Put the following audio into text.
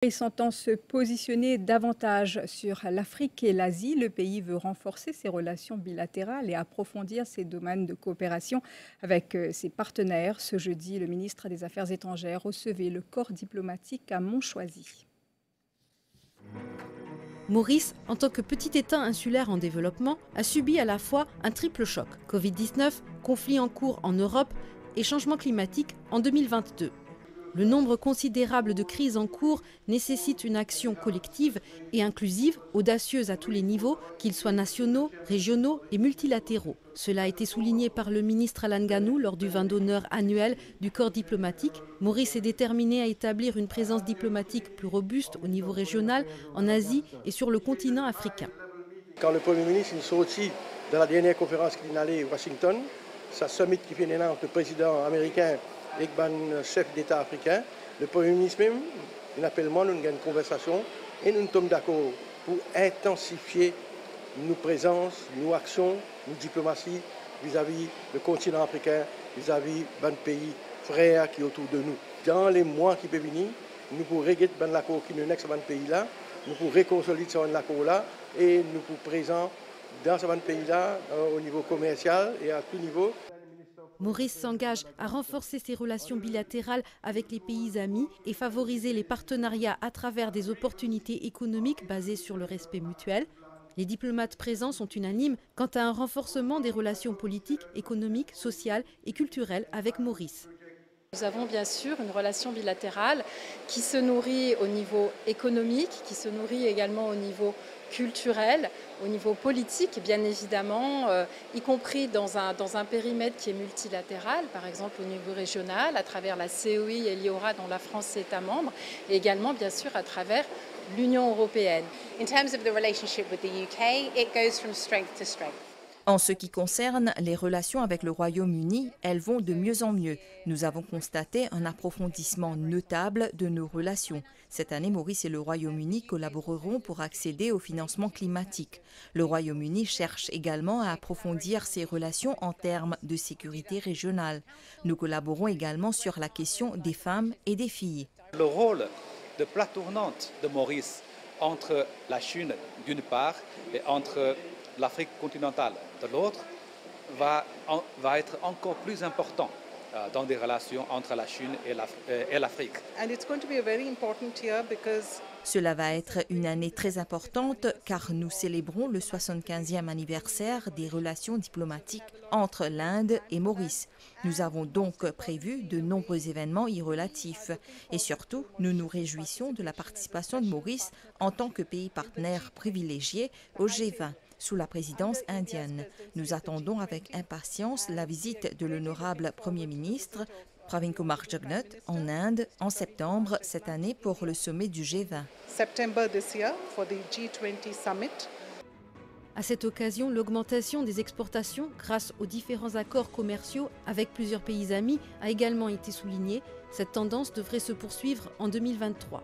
Et s'entend se positionner davantage sur l'Afrique et l'Asie. Le pays veut renforcer ses relations bilatérales et approfondir ses domaines de coopération avec ses partenaires. Ce jeudi, le ministre des Affaires étrangères recevait le corps diplomatique à Montchoisy. Maurice, en tant que petit État insulaire en développement, a subi à la fois un triple choc, Covid-19, conflit en cours en Europe et changement climatique en 2022. Le nombre considérable de crises en cours nécessite une action collective et inclusive, audacieuse à tous les niveaux, qu'ils soient nationaux, régionaux et multilatéraux. Cela a été souligné par le ministre Alan Ganou lors du vin d'honneur annuel du corps diplomatique. Maurice est déterminé à établir une présence diplomatique plus robuste au niveau régional, en Asie et sur le continent africain. Quand le Premier ministre est sorti de la dernière conférence qu'il allait à Washington, sa summit qui fait entre le président américain et le chef d'État africain, le Premier ministre même, il appelle moi, nous avons une conversation et nous sommes d'accord pour intensifier nos présences, nos actions, nos diplomaties vis-à-vis du continent africain, vis-à-vis des pays frères qui sont autour de nous. Dans les mois qui peuvent venir, nous pourrons régler l'accord qui nous est dans ce pays-là, nous pourrons réconsolider ce accord-là et nous pourrons présents dans ce pays-là au niveau commercial et à tout niveau. Maurice s'engage à renforcer ses relations bilatérales avec les pays amis et favoriser les partenariats à travers des opportunités économiques basées sur le respect mutuel. Les diplomates présents sont unanimes quant à un renforcement des relations politiques, économiques, sociales et culturelles avec Maurice. Nous avons bien sûr une relation bilatérale qui se nourrit au niveau économique, qui se nourrit également au niveau culturel, au niveau politique bien évidemment, y compris dans un périmètre qui est multilatéral, par exemple au niveau régional, à travers la COI et l'IORA dont la France est État membre, et également bien sûr à travers l'Union européenne. In terms of the relationship with the UK, it goes from strength to strength. En ce qui concerne les relations avec le Royaume-Uni, elles vont de mieux en mieux. Nous avons constaté un approfondissement notable de nos relations. Cette année, Maurice et le Royaume-Uni collaboreront pour accéder au financement climatique. Le Royaume-Uni cherche également à approfondir ses relations en termes de sécurité régionale. Nous collaborons également sur la question des femmes et des filles. Le rôle de plaque tournante de Maurice entre la Chine d'une part et entre l'Afrique continentale de l'autre va être encore plus important dans des relations entre la Chine et l'Afrique. Cela va être une année très importante car nous célébrons le 75e anniversaire des relations diplomatiques entre l'Inde et Maurice. Nous avons donc prévu de nombreux événements y relatifs et surtout, nous nous réjouissons de la participation de Maurice en tant que pays partenaire privilégié au G20. Sous la présidence indienne. Nous attendons avec impatience la visite de l'honorable Premier ministre Pravin Kumar Jugnauth en Inde en septembre cette année pour le sommet du G20. À cette occasion, l'augmentation des exportations grâce aux différents accords commerciaux avec plusieurs pays amis a également été soulignée. Cette tendance devrait se poursuivre en 2023.